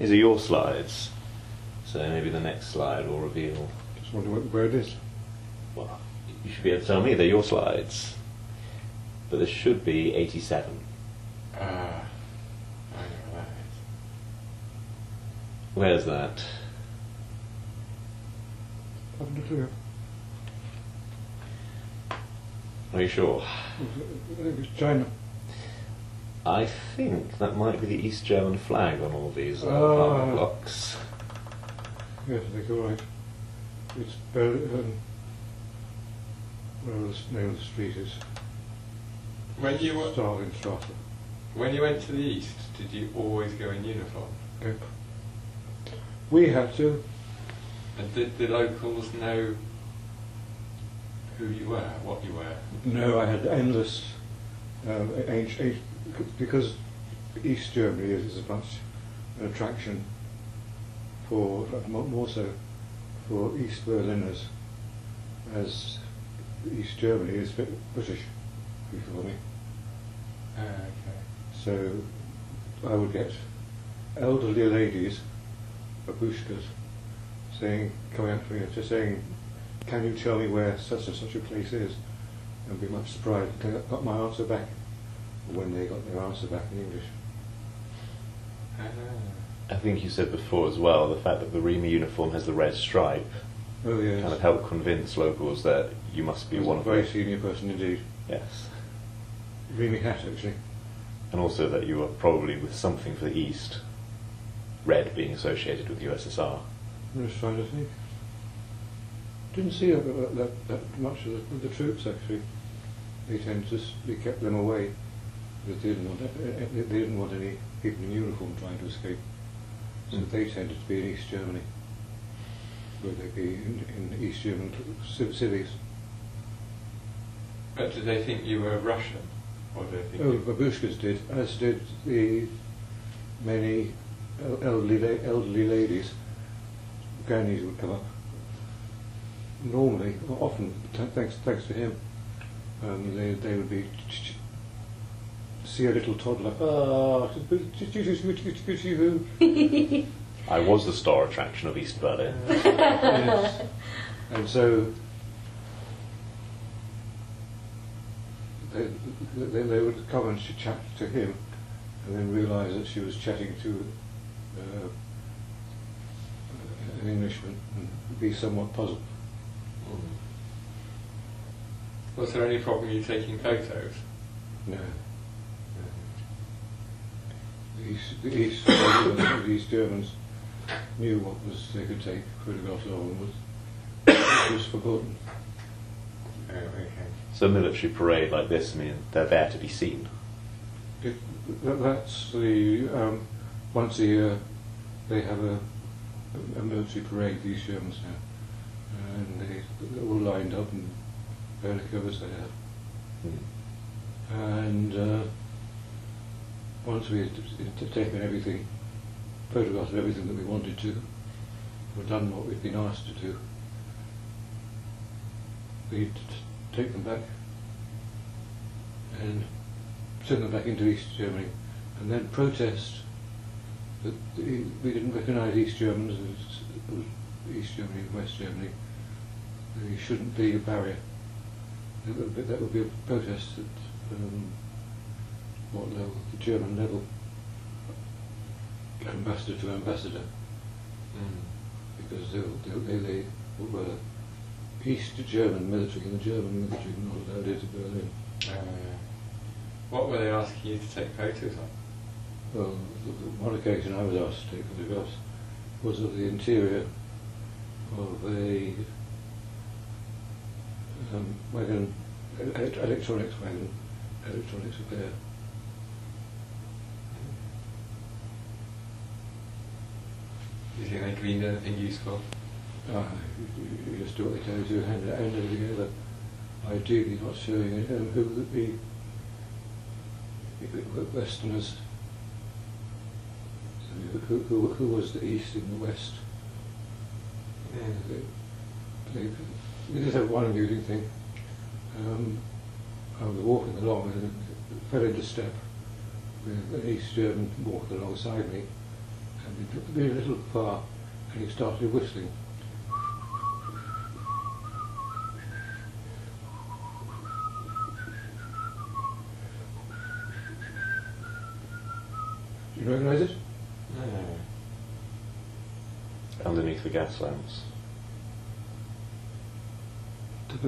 These are your slides, so maybe the next slide will reveal. Just wonder where it is. Well, you should be able to tell me they're your slides. But there should be 87. I know where that is. Where's that? I haven't a clue. Are you sure? I think it's China. I think that might be the East German flag on all these apartment blocks. Yes, I think you're right. It's whatever the name of the street is. When you Stalinstrasse. When you went to the east, did you always go in uniform? Yep. We had to. And did the locals know who you were, what you were? No, I had endless because East Germany is as much an attraction for, more so for East Berliners as East Germany is British, if you follow me. Okay. So I would get elderly ladies, babushkas, saying, coming up to me, just saying, "Can you tell me where such and such a place is?" And be much surprised they got my answer back, when they got their answer back in English. I think you said before as well, the fact that the REME uniform has the red stripe Oh yes. kind of helped convince locals that you must be one of a very them. senior person indeed. Yes. Really hat actually. And also that you were probably with something for the East, red being associated with the USSR. I'm just trying to think. Didn't see that much of the troops actually. They kept them away because they didn't want any people in uniform trying to escape. So they tended to be in East Germany, where they'd be in East German cities. But did they think you were Russian? Or did they think Oh, babushkas did, as did the many elderly ladies. Grannies would come up. Normally, often, thanks to him, they would be see a little toddler. I was the star attraction of East Berlin. Yes. And so they would come and chat to him, and then realise that she was chatting to an Englishman, and be somewhat puzzled. Was there any problem you taking photos? No. The East Germans knew what they could take photographs of, and was forgotten. Oh, okay. So a military parade like this, I mean, they're there to be seen. That's the once a year they have a military parade. These Germans now, and they're all lined up and barely covers they have. And once we had taken everything, photographed everything that we wanted to, or done what we'd been asked to do, we'd take them back and send them back into East Germany, and then protest that we didn't recognise East Germans as East Germany and West Germany. There shouldn't be a barrier. That would be a protest at what level? The German level, ambassador to ambassador, because they were East German military, and the German military were not allowed into Berlin. What were they asking you to take photos of? Well, one occasion I was asked to take photographs was of the interior of a wagon, electronics wagon, electronics repair. Do you think they gleaned anything useful? You just do what they tell you to, hand it together. Ideally not showing who would be Westerners, who was the East and the West. They just have one amusing thing. I was walking along and fell into step with an East German walking alongside me, and be a little far, and he started whistling. Do you recognise it? No. Underneath the gas lamps.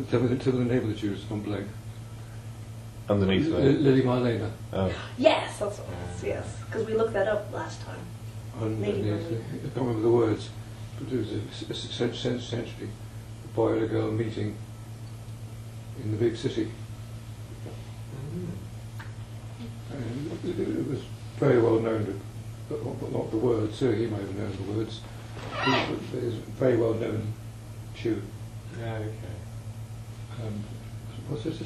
Tell me the name of the tune, it's gone blank. Underneath the... Lily Marlena. Oh. Yes, that's what it is, yes. Because we looked that up last time. Lady Underneath, Marlena. I can't remember the words, but it was essentially a boy and a girl meeting in the big city. And it was very well known, but not the words, so he might have known the words. It was a very well known tune. Yeah, okay. What's this?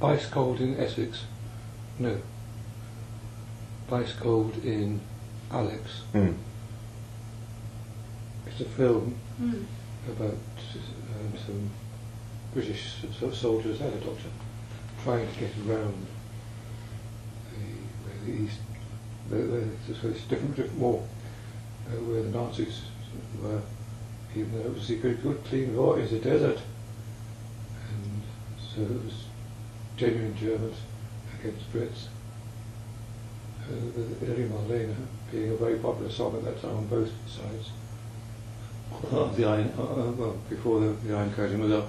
Ice Cold in Essex? No. Ice Cold in Alex. Mm. It's a film Mm. about some British soldiers and a doctor trying to get around the east. So it's different more where the Nazis were, even though it was a good clean war in the desert. And so it was genuine Germans against Brits. Lily Marlena being a very popular song at that time on both sides. The iron, well, before the Iron Curtain was up.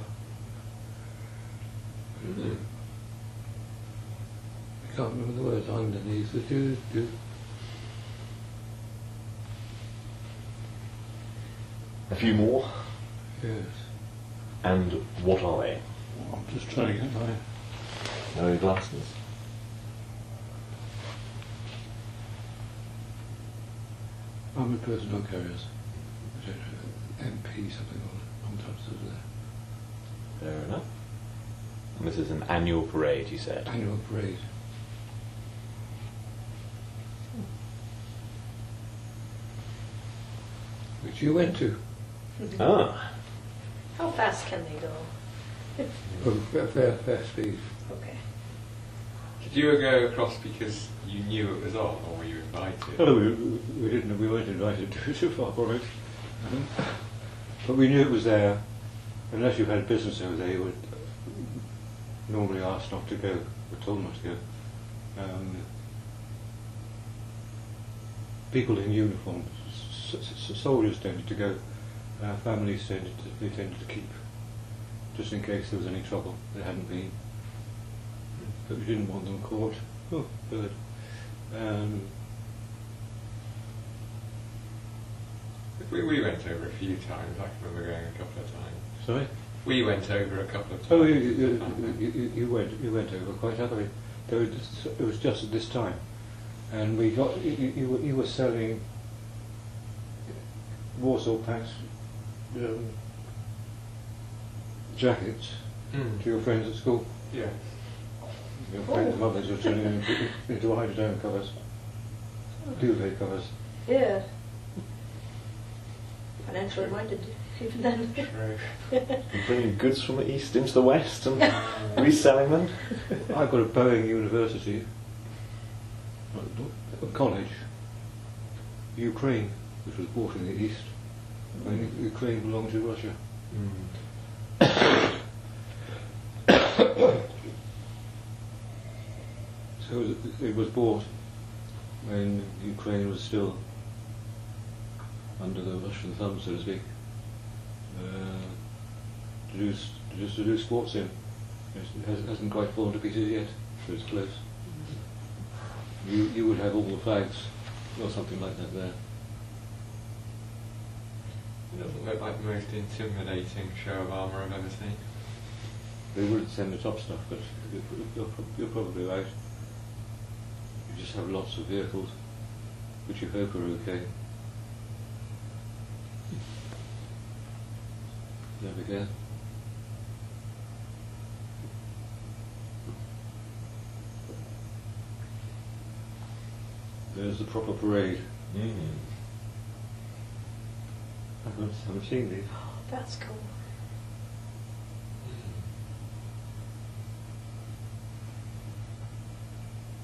Mm. I can't remember the words underneath the do. A few more. Yes. And what are they? I'm just trying to get my... No glasses. Armoured personnel carriers. MP something or long time stood there. Fair enough. And this is an annual parade, you said. Annual parade. Which you went to. Ah. How fast can they go? Oh, fair speed. Okay. Did you go across because you knew it was on, or were you invited? No, we didn't. We weren't invited too far from it. But we knew it was there. Unless you had business over there, you would normally ask not to go, or told not to go. People in uniform, soldiers tended to go. Families tended to keep, just in case there was any trouble. There hadn't been, but we didn't want them caught. Oh, bird. We went over a few times. I can remember going a couple of times. Sorry. We went over a couple of times. Oh, you went over quite happily. It was just at this time, and we got you were selling Warsaw pants, jackets to your friends at school. Yes. Your friends' mothers were turning them into eiderdown covers, duvet covers. Yeah. Financially minded, even then. True. You're bringing goods from the east into the west and reselling them? I've got a Boeing University, a college, Ukraine, which was bought in the east, and Ukraine belonged to Russia. So it was bought when Ukraine was still under the Russian thumb, so to speak, to do sports in. It hasn't quite fallen to pieces yet, but it's close. You would have all the flags or something like that there. It doesn't look like the most intimidating show of armour I've ever seen. They wouldn't send the top stuff, but you're probably right. You just have lots of vehicles, which you hope are okay. There we go. There's the proper parade. I haven't seen these. That's cool.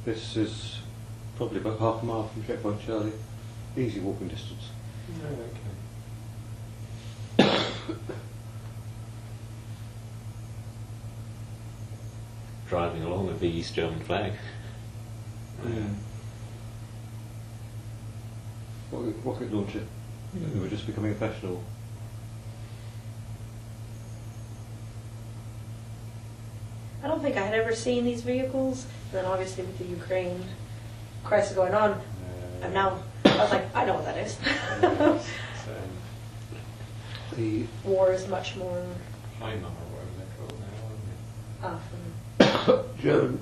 This is probably about half a mile from Checkpoint Charlie. easy walking distance. Okay. Driving along with the East German flag. Rocket launcher. They were just becoming fashionable. I don't think I had ever seen these vehicles. And then obviously with the Ukraine crisis going on, and now I was like, I know what that is. The War is much more Heimer, or whatever they're called now, aren't often. German,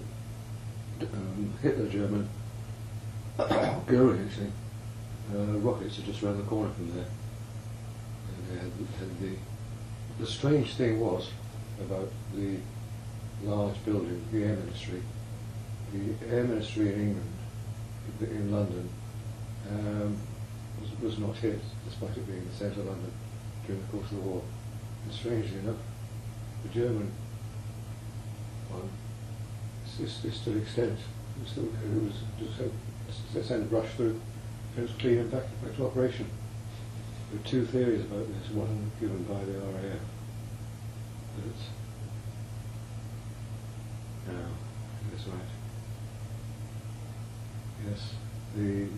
Hitler German, Goering actually, rockets are just around the corner from there. And they had the strange thing was about the large building, the Air Ministry. The Air Ministry in England, in London, was not hit, despite it being the centre of London during the course of the war. And strangely enough, the German one is still extant. It was just sent brush through. It was clean and back to operation. There are two theories about this. One given by the RAF. That it's that's right. Yes, the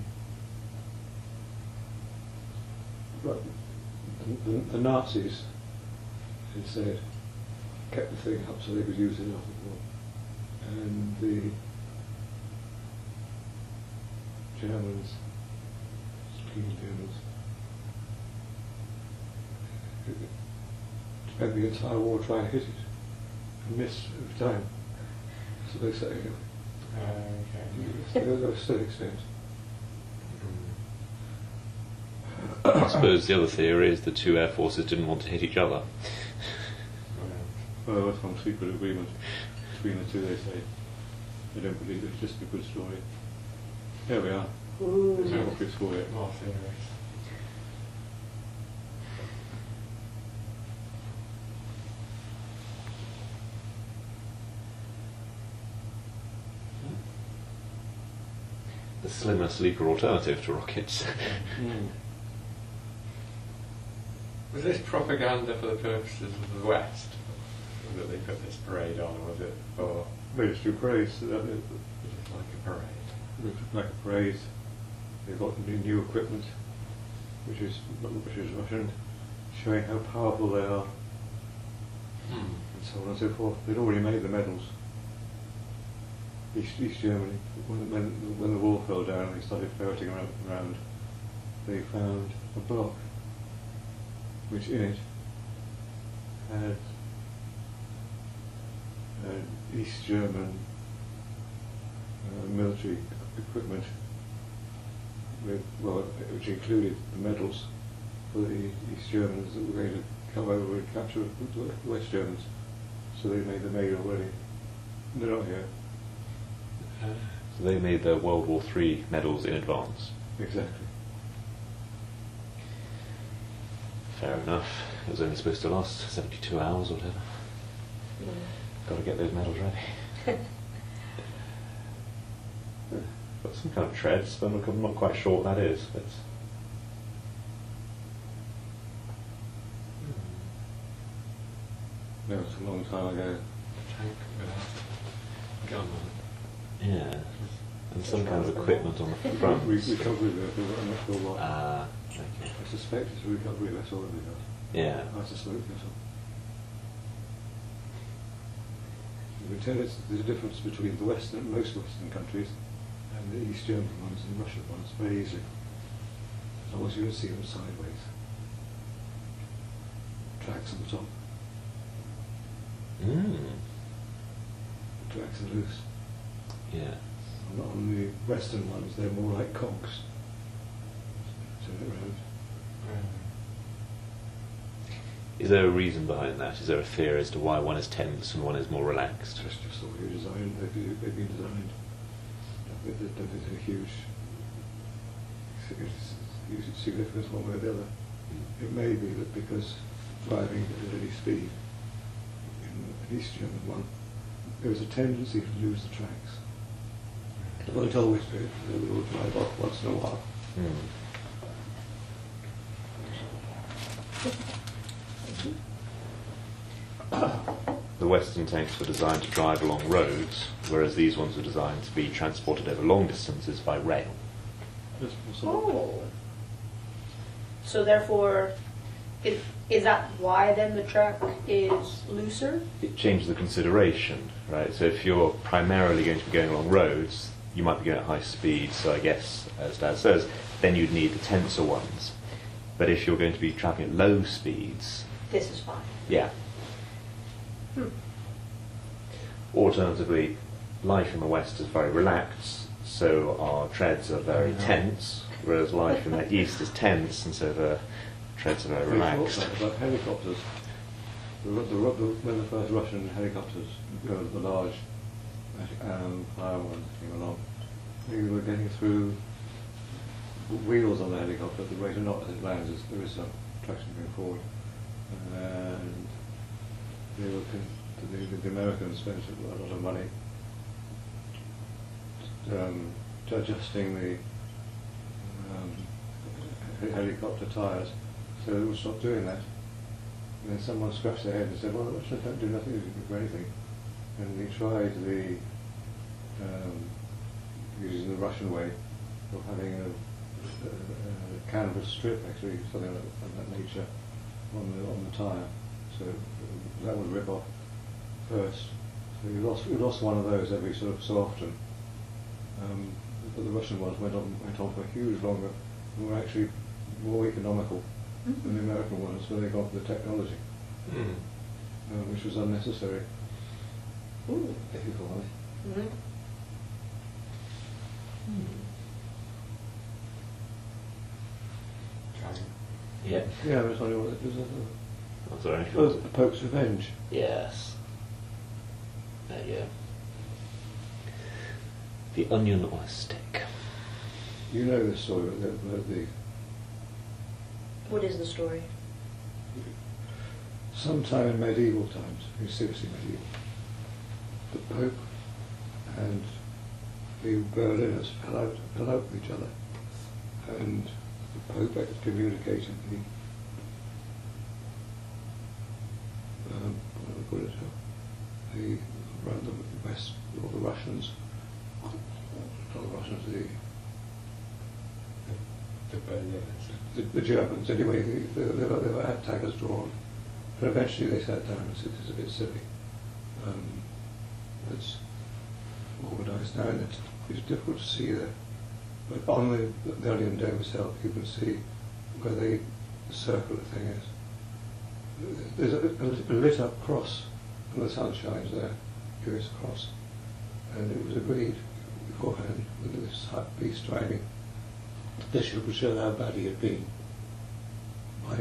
Nazis, it said, kept the thing up so they could use it after the war, and the Germans, spent the entire war trying to hit it and miss every time. So they say, Okay. they were still extent. I suppose the other theory is the two air forces didn't want to hit each other. Well, that's one secret agreement between the two, they say. They don't believe it's just a good story. There we are. There's no rockets for it. More theories. The slimmer, sleeker alternative to rockets. Was this propaganda for the purposes of the West? That they put this parade on, or was it for... Military parades. Was it like a parade? Like a parade. They've got new equipment, which is Russian, showing how powerful they are, and so on and so forth. They'd already made the medals. East Germany, when the wall fell down and they started ferreting around, they found a block which in it had East German military equipment, which included the medals for the East Germans that were going to come over and capture the West Germans. So they made them made already. They're not here. So they made their World War III medals in advance. Exactly. Fair enough. It was only supposed to last 72 hours or whatever. Got to get those medals ready. Got some kind of treads, but I'm not quite sure what that is. It's No, it's a long time ago. Tank without a gun on it. yeah, and some kind of equipment on the front. Recovery vehicle, I'm not sure what. Okay. I suspect it's a recovery vessel that we got. Yeah. That's a slope vessel. We can tell there's a difference between most Western countries and the East German ones and the Russian ones very easily. As long as you can see them sideways. Tracks on the top. The tracks are loose. Yeah. On the Western ones, they're more like cogs. Turn it around. Is there a reason behind that? Is there a theory as to why one is tense and one is more relaxed? It's just the way they're designed. They've been designed. There's a huge significance one way or the other. It may be that because driving at any speed in the East German one, there was a tendency to lose the tracks. They will always do it. They will drive off once in a while. Western tanks were designed to drive along roads, whereas these ones were designed to be transported over long distances by rail. Yes, possible. Oh. So therefore, is that why then the track is looser? It changes the consideration, right? So if you're primarily going to be going along roads, you might be going at high speed, so I guess, as Dad says, then you'd need the tensor ones. But if you're going to be travelling at low speeds, This is fine. yeah. Alternatively, life in the West is very relaxed, so our treads are very tense, whereas life in the East is tense, and so the treads are very relaxed. About helicopters. When the first Russian helicopters, the large fire ones came along, they were getting through wheels on the helicopter at the rate of not as it lands, there is some traction going forward. And they were the Americans spent a lot of money adjusting the helicopter tyres, so they would stop doing that. And then someone scratched their head and said, well, the Russians don't do nothing for anything. And they tried using the Russian way of having a canvas strip, actually, something of that nature, on the tyre. So that would rip off first. So we lost one of those every so often. But the Russian ones went on for huge longer and were actually more economical than the American ones when they got the technology, which was unnecessary. Ooh. If you follow me. Mm-hmm. Yeah. Yeah, I was wondering what it was. Oh, sorry. The Pope's Revenge. Yes. There you go. The onion on a stick. You know this story, What is the story? sometime in medieval times, seriously medieval, the Pope and the Berliners fell out with each other, and the Pope excommunicated around the West, or the Russians, not the Russians, the Germans, anyway. They were had daggers drawn, but eventually they sat down and said, "It's a bit silly. It's organised now, and it's difficult to see there. But on the Onion Dome itself, you can see where the circular thing is. There's a lit up cross, and the sun shines there, curious cross. And it was agreed beforehand with this beast riding. The bishop would show how bad he had been by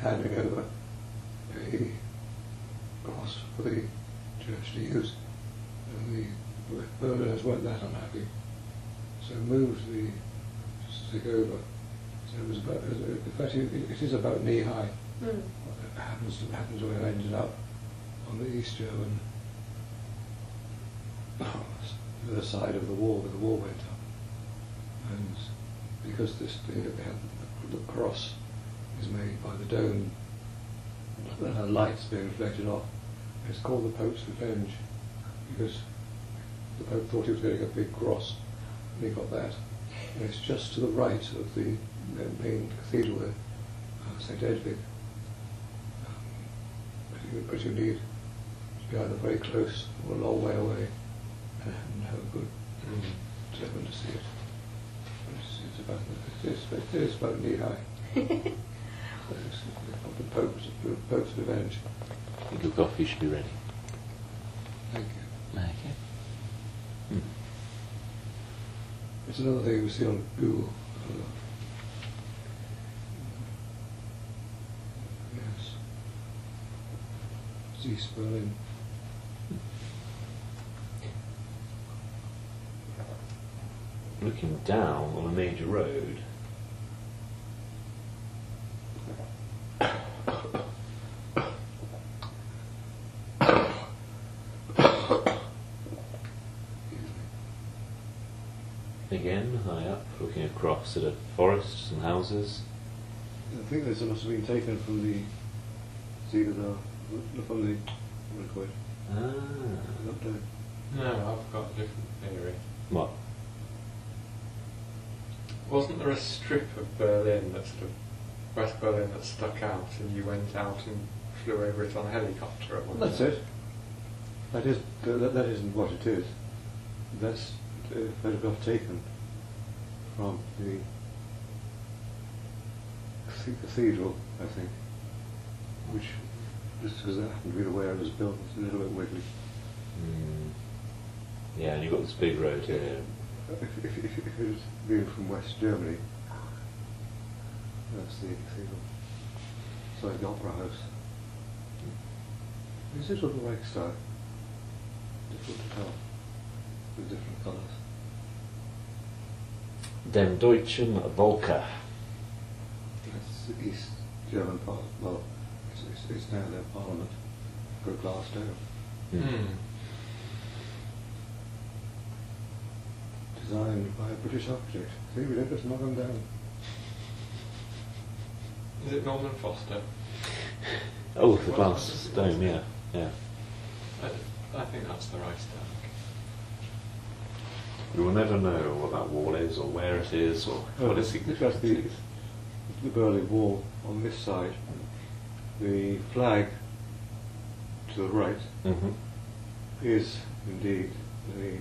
handing over a cross for the church to use. And the Berliners weren't that unhappy, so moved the stick over. So it was about, in fact, it is about knee high. It happens where it ended up on the East German the side of the wall where the wall went up. And because the cross is made by the dome, lights being reflected off, it's called the Pope's Revenge, because the Pope thought he was getting a big cross, and he got that. And it's just to the right of the main cathedral there, St. Edwig. But you need to be either very close or a long way away and have a good servant to see it. It is about knee high. The Pope's Revenge. I think your coffee should be ready. Thank you. Okay. It's another thing we see on Google. Yes. It's East Berlin. Looking down on a major road. Again, high up, looking across at a forest, some houses. I think this must have been taken from either the Look on the, what do you call it? Ah. Up there. No, I've got a different theory. What? Wasn't there a strip of Berlin that sort of West Berlin that stuck out, and you went out and flew over it on a helicopter at one That's time? it. That isn't what it is. That's a photograph taken from the cathedral, I think, which, just because I happen to be aware it was built, it's a little bit wiggly. Yeah, and you've got this big road here. If it was viewed from West Germany, that's the cathedral. So the opera house. Is it sort of like style? Difficult to tell. With different colours. Dem Deutschen Volker. That's the East German part. Well, it's now their parliament for a glass dome. Hmm. Designed by a British architect. See, we don't just knock them down. Is it Norman Foster? Oh, the glass dome, yeah. Yeah. I think that's the Reichstag. We will never know what that wall is, or where it is, or what its That's significance is. the Berlin Wall on this side. The flag to the right Mm-hmm. is indeed the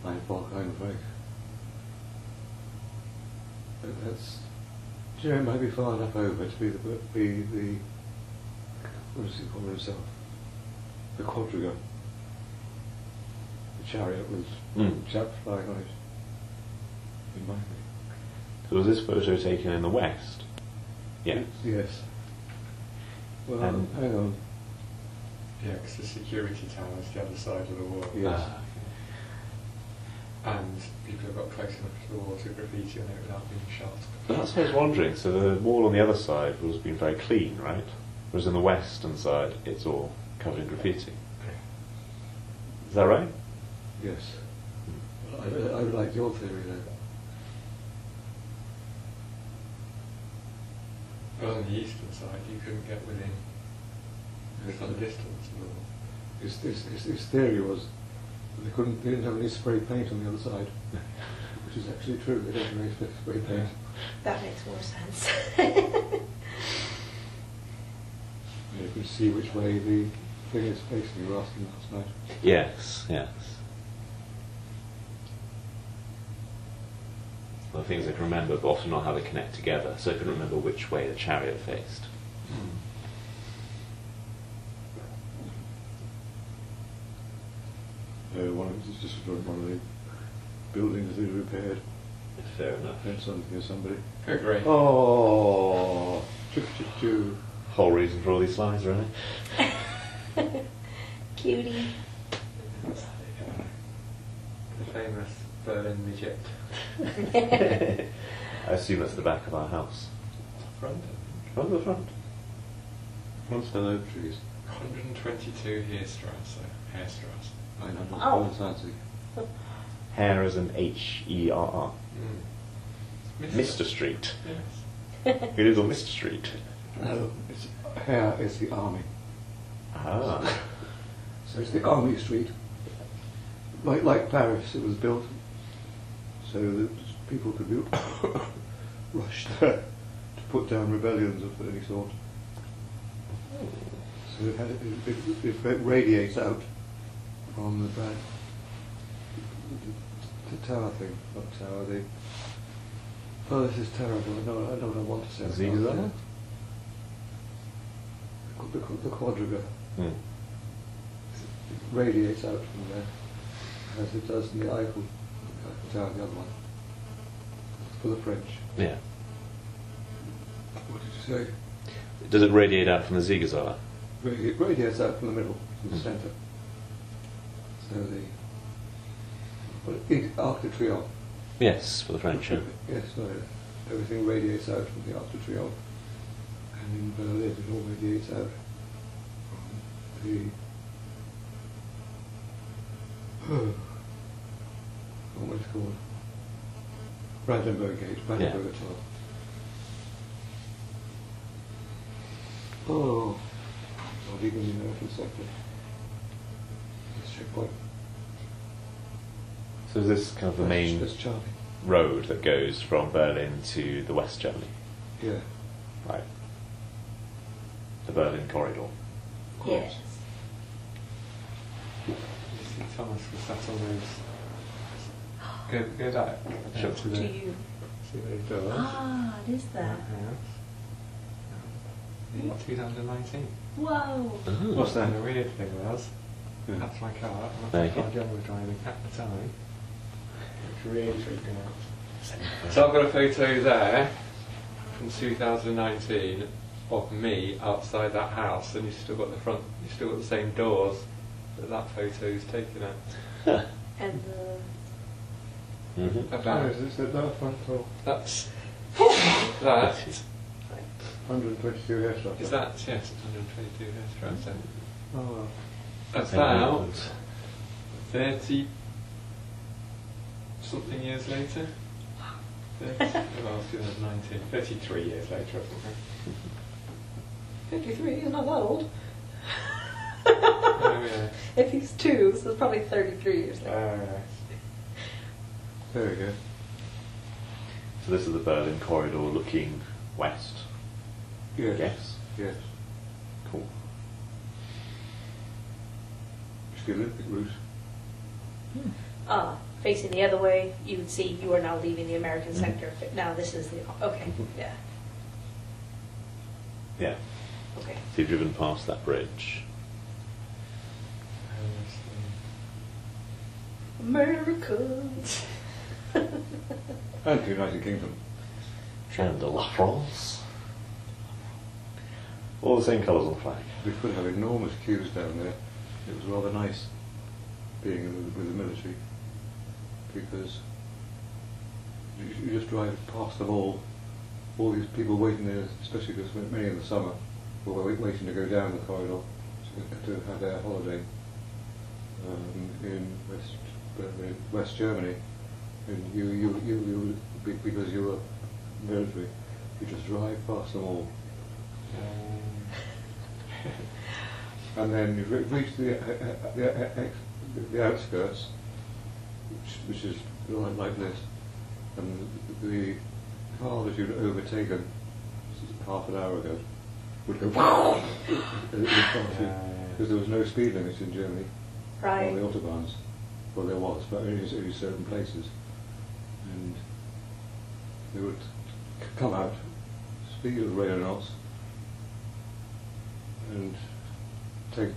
Einpark-Einweg. That's, do you know, it might be far enough over to be the what does he call himself? The quadriga. The chariot with chap flying on it. It might be. So was this photo taken in the West? Yeah. Yes. Well, And- hang on. Yeah, because the security tower is the other side of the wall. Yes. Ah, And people have got close enough to the wall to graffiti on it without being shot. that's what I was wondering. So the wall on the other side was being very clean, right? Whereas in the western side, it's all covered in graffiti. Is that right? Yes. I would like your theory there. But on the eastern side, you couldn't get within some distance of the wall. His theory was that they didn't have any spray paint on the other side, which is actually true. They don't have any spray paint. That makes more sense. And you can see which way the thing is facing. You were asking last night. Yes, yes. Well, things I can remember, but often not how they connect together. So I couldn't remember which way the chariot faced. It's just one of the buildings that is repaired. Fair enough. And something or somebody. Agree. Oh, choo. Whole reason for all these slides, really. Cutie. The famous Berlin midget. I assume that's the back of our house. Front. Front or the front? Front's fell oak trees. 122 Heerstrasse. 900 Wow. Fancy. Hair as an H-E-R-R. Mr. Street. Yes. It is on Mr. Street. No, it's hair is the army. Ah. So it's the army street. Like Paris, it was built so that people could be rushed there to put down rebellions of any sort. So it radiates out from the back. The tower thing, not tower, oh, this is terrible. I don't want to say The zigzag? The quadriga. Hmm. It radiates out from there, as it does in the Eiffel Tower, the other one. For the French. Yeah. What did you say? Does it radiate out from the zigzag? It radiates out from the middle, from the Mm. centre. So the Arc de Triomphe. Yes, for the French. Yeah. Yes, no, everything radiates out from the Arc de Triomphe. And in Berlin it all radiates out from the what it's called? Brandenburg Gate, Brandenburg Tor. Oh, not even the American sector. It's checkpoint. So is this kind of the main That's Charlie. road that goes from Berlin to the West Germany? Yeah. Right. The Berlin corridor. Of course. Yes. You see Thomas was sat on those. Go back. Sure. To To the, you. see those doors. Ah, it is That that. house. In 2019. Whoa. What's that? And the weird thing was, Yeah. that's my car, and There that's you my go. John was driving at the time. It's really freaking out. So I've got a photo there from 2019 of me outside that house, and you've still got you've still got the same doors that photo's taken at. And Mm-hmm. Oh, About is it that front door? that's that. 122 hairstyles. Is that yes? 122 hairstyles. So Oh, about 30 something years later. 30, well, 2019. 33 years later, I think. 53 is not that old. Oh yeah. If he's 2, so it's probably 33 years later. there we go. So this is the Berlin corridor looking west. Yes. Yes. Yes. Cool. It's the Olympic route. Facing the other way, you would see you are now leaving the American sector. Now this is the... Okay, yeah. Yeah. Okay. So you've driven past that bridge. Americans. And the United Kingdom. And the La France. All the same colours on the flag. We could have enormous queues down there. It was rather nice being with the military because you just drive past them all these people waiting there, especially because many in the summer were waiting to go down the corridor to have their holiday in West Germany. And you because you were military, you just drive past them all. And then you reach the outskirts, which is like this, and the car that you'd overtaken half an hour ago would go because there was no speed limit in Germany Right. on the autobahns. Well, there was, but only in certain places, and they would come out, speed of radar knots, and take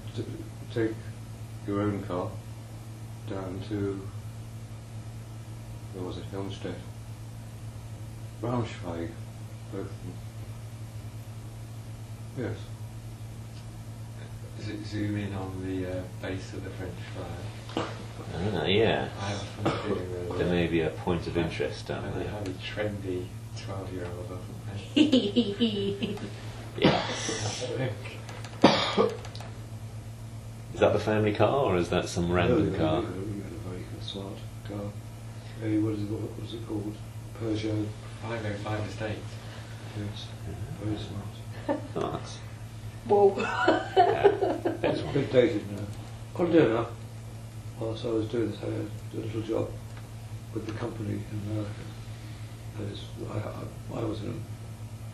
your own car down to, where was it, Helmstedt, Braunschweig, both of them. Yes. Does it zoom in on the base of the French flag? Yeah. I have a funny feeling that There may be a point of interest down and they there. have a trendy 12-year-old or something. Yeah. I think. Is that the family car or is that some random car? You had a very smart car. What is it called? Peugeot. 505 estate. Yes. Very smart. Oh, that's Whoa. It's a bit dated now. What I do now, whilst I was doing this, I had a little job with the company in America. That is, I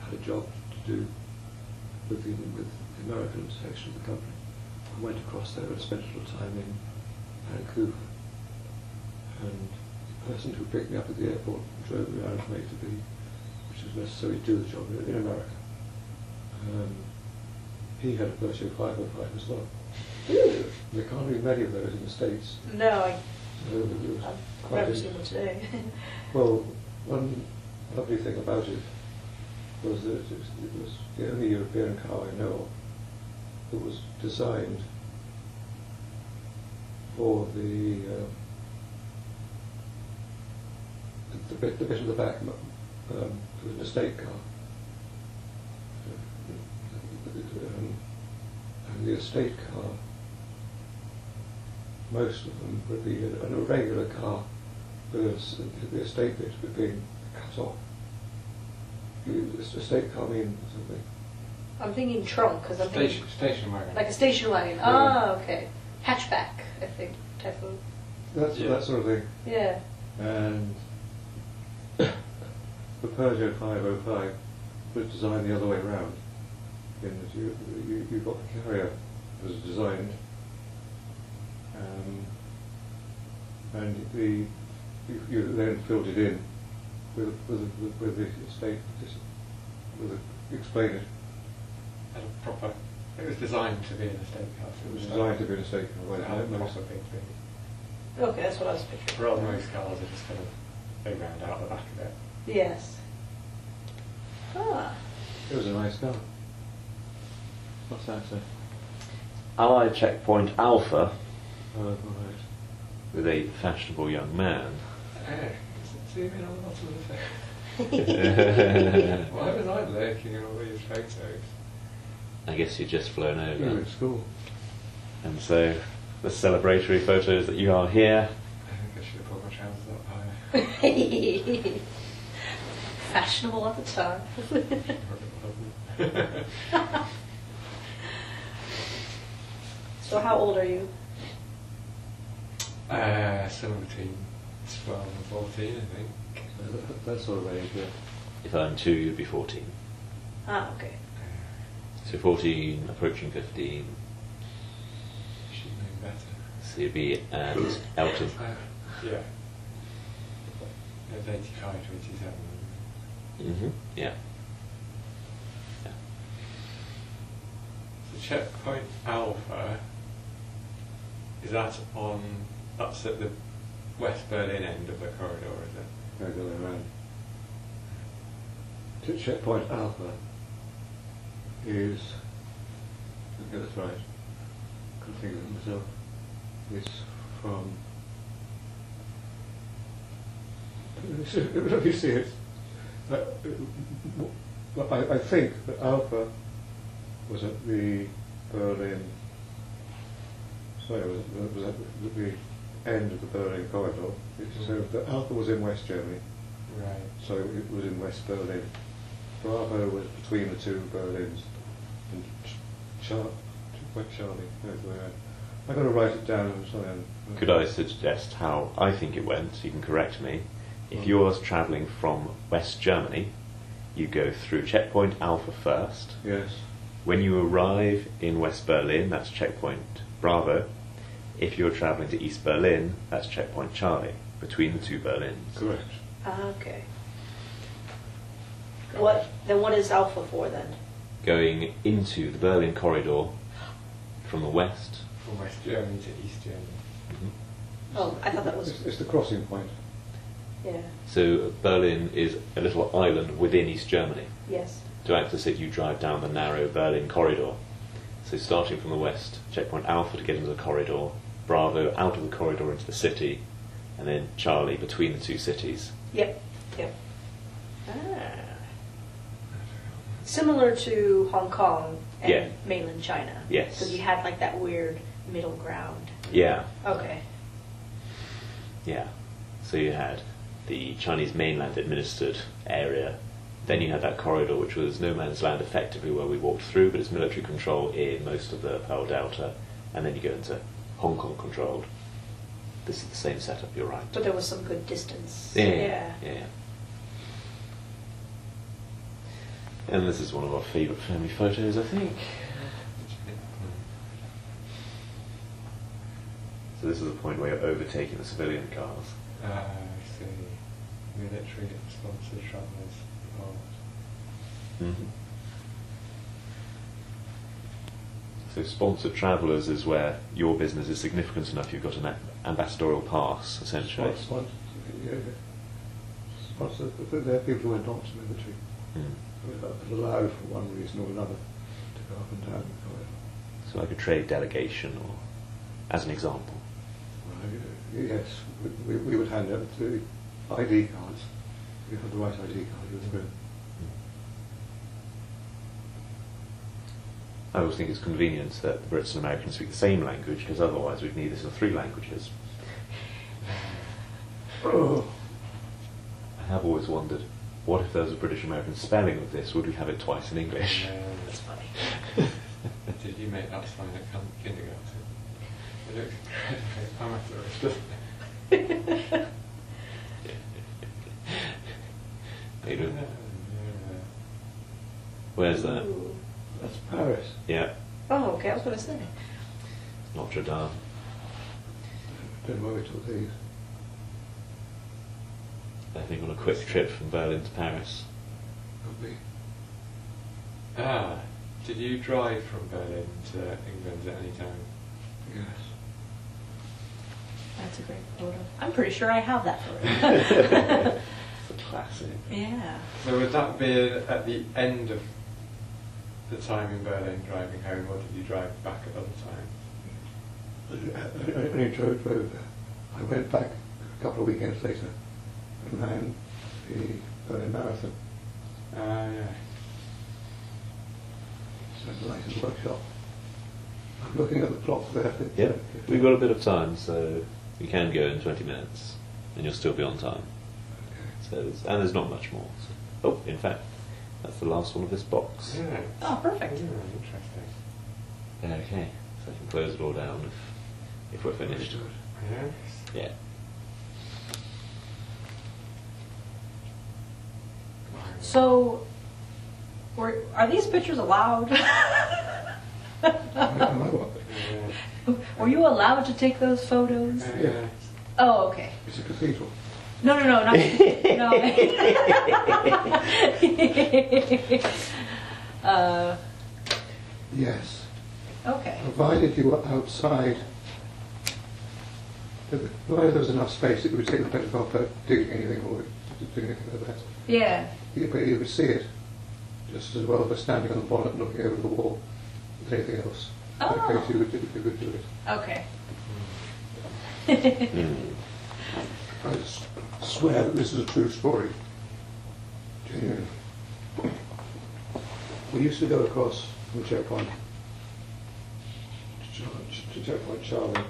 had a job to do with the American section of the company. I went across there and spent a little time in Vancouver. And the person who picked me up at the airport drove me around from A to B, which was necessary to do the job in America. He had a Peugeot 505 as well. There can't be many of those in the States. No, So it was I've quite never in- seen one today. Well, one lovely thing about it was that it was the only European car I know of that was designed for the bit of the back. It was an estate car. And the estate car, most of them would be an irregular car, because the estate bit being cut off. The estate car means something. I'm thinking trunk because I'm thinking Station wagon. like a station wagon. Ah, okay. Hatchback, I think, type of. That sort of thing. Yeah. And the Peugeot 505 was designed the other way around. In that you got the carrier was designed, and you then filled it in with the estate, explain it. It was designed to be an estate car. It was designed to be an estate car. It had a proper big thing. Okay, that's what I was picturing. Rather most cars are just kind of they round out the back of it. Yes. Ah. It was a nice car. What's that say? Allied Checkpoint Alpha Right. with a fashionable young man. Zoom in on the bottom of the thing. Why was I lurking in all these photos? I guess you'd just flown You were over. at school. And so the celebratory photos that you are here. I think I should have put my trousers up higher. Fashionable at the time. So how old are you? Somewhere between 12 and 14, I think. That sort of age, yeah. If I'm 2, you'd be 14. Ah, okay. So 14, approaching 15. Should know better. So you'd be at Elton. Yeah. It was 85 to 87. Mm-hmm. Yeah. So Checkpoint Alpha, is that on, that's at the West Berlin end of the corridor, is it? Go the other way around. Checkpoint Alpha is, let me get this right, I couldn't think of it myself. It's from, let me see it. I think that Alpha was at the Berlin, sorry, was at the end of the Berlin corridor. So the Alpha was in West Germany, Right. so it was in West Berlin. Bravo was between the two Berlins, and Charlie, no, the way around. I've got to write it down. I'm sorry. Could I suggest how I think it went, so you can correct me? If you're travelling from West Germany, you go through Checkpoint Alpha first. Yes. When you arrive in West Berlin, that's Checkpoint Bravo. If you're travelling to East Berlin, that's Checkpoint Charlie, between the two Berlins. Correct. Ah, okay. What is Alpha for then? Going into the Berlin corridor from the west. From West Germany to East Germany. Mm-hmm. Oh, I thought that was. It's the crossing point. Yeah. So Berlin is a little island within East Germany. Yes. To access it, you drive down the narrow Berlin corridor. So starting from the west, Checkpoint Alpha to get into the corridor, Bravo out of the corridor into the city, and then Charlie between the two cities. Yep. Yep. Ah. Similar to Hong Kong and Yeah. mainland China. Yes. Because you had like that weird middle ground. Yeah, Okay. yeah. So you had the Chinese mainland administered area. Then you had that corridor, which was no man's land effectively where we walked through, but it's military control in most of the Pearl Delta. And then you go into Hong Kong controlled. This is the same setup, you're right. But there was some good distance. Yeah. And this is one of our favourite family photos, I think. So this is the point where you're overtaking the civilian cars. I see. Military sponsored travellers involved. Mm-hmm. So sponsored travellers is where your business is significant enough you've got an ambassadorial pass, essentially. There are people who are not military, Mm. who are allowed for one reason or another to go up and down the corridor. So like a trade delegation, or as an example. Yes, we would hand out the ID cards. If you had the right ID card, you would go. I always think it's convenient that the Brits and Americans speak the same language, because otherwise we'd need this in 3 languages. Oh. I have always wondered, what if there was a British-American spelling of this? Would we have it twice in English? That's funny. Did you make that sign at kindergarten? It looks amateurish, doesn't it? Adrian, where's that? Ooh. That's Paris. Yeah, Oh, okay, I was going to say. Notre Dame. Don't know where we took these. I think on a quick trip from Berlin to Paris. Could be. Ah, did you drive from Berlin to England at any time? Yes. That's a great photo. I'm pretty sure I have that photo. It's a classic. Yeah. So would that be at the end of the time in Berlin driving home, or did you drive back at other times? I only drove there. I went back a couple of weekends later and ran the Berlin Marathon. Yeah. So the license workshop. I'm looking at the clock there. Yeah, we've got a bit of time, so we can go in 20 minutes, and you'll still be on time. Okay. So, and there's not much more. So. Oh, in fact, that's the last one of this box. Yeah. Oh, perfect. Interesting. Okay, so I can close it all down if we're finished. Yes. Yeah. So, are these pictures allowed? Were you allowed to take those photos? Yeah. Oh, okay. It's a cathedral. No, not no. Yes. Okay. Provided you were outside, provided there was enough space that you would take the photograph without doing anything or doing anything like that. Yeah. But you would see it just as well as standing on the bonnet looking over the wall as anything else. Oh. In case you would do it. Okay. I swear that this is a true story. Genuinely. We used to go across from checkpoint to checkpoint Charlie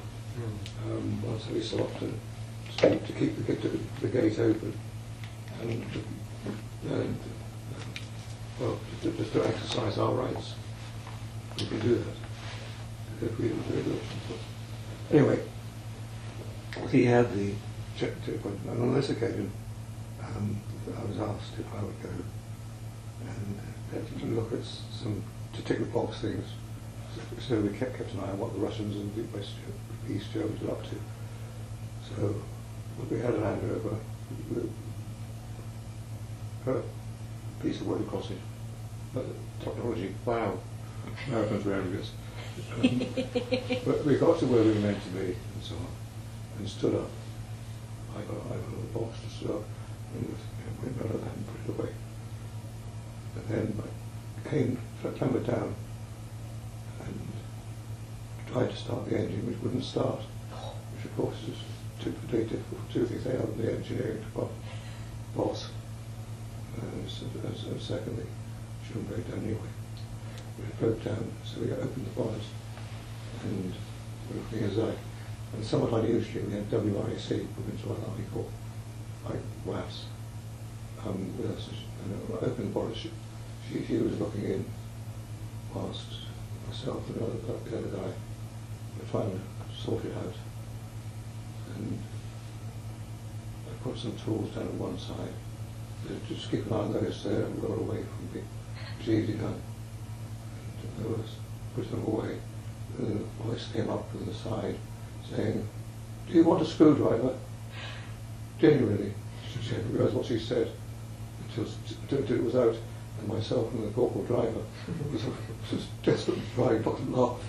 once every so often to keep the gate open and well, just to exercise our rights. We could do that if we didn't do it. Anyway, he had the checkpoint, and on this occasion, I was asked if I would go and look at some to tick the box things. So we kept an eye on what the Russians and the East Germans were up to. So we had a hand over a piece of road crossing. Technology, wow, Americans were envious. But we got to where we were meant to be and so on, and stood up. I got the box to stood up and went out of that and put it away. And then I clambered down and tried to start the engine, which wouldn't start, which of course is very difficult for two things. They are the engineering department boss, and secondly, shouldn't break down anyway. But it broke down, so we opened the bonnet, and looking as and somewhat unusually, we had WRAC, Women's Royal Army Corps, like WAFs, with us, and I opened the bonnet. She was looking in, whilst myself and the other guy were trying to sort it out. And I put some tools down at one side, to just keep an eye on those there and roll away from me. It was easy done. And I was putting them away. And then a voice came up from the side saying, "Do you want a screwdriver?" Genuinely, she didn't realise what she said until it was out, and myself and the corporal driver was desperately trying not to laugh.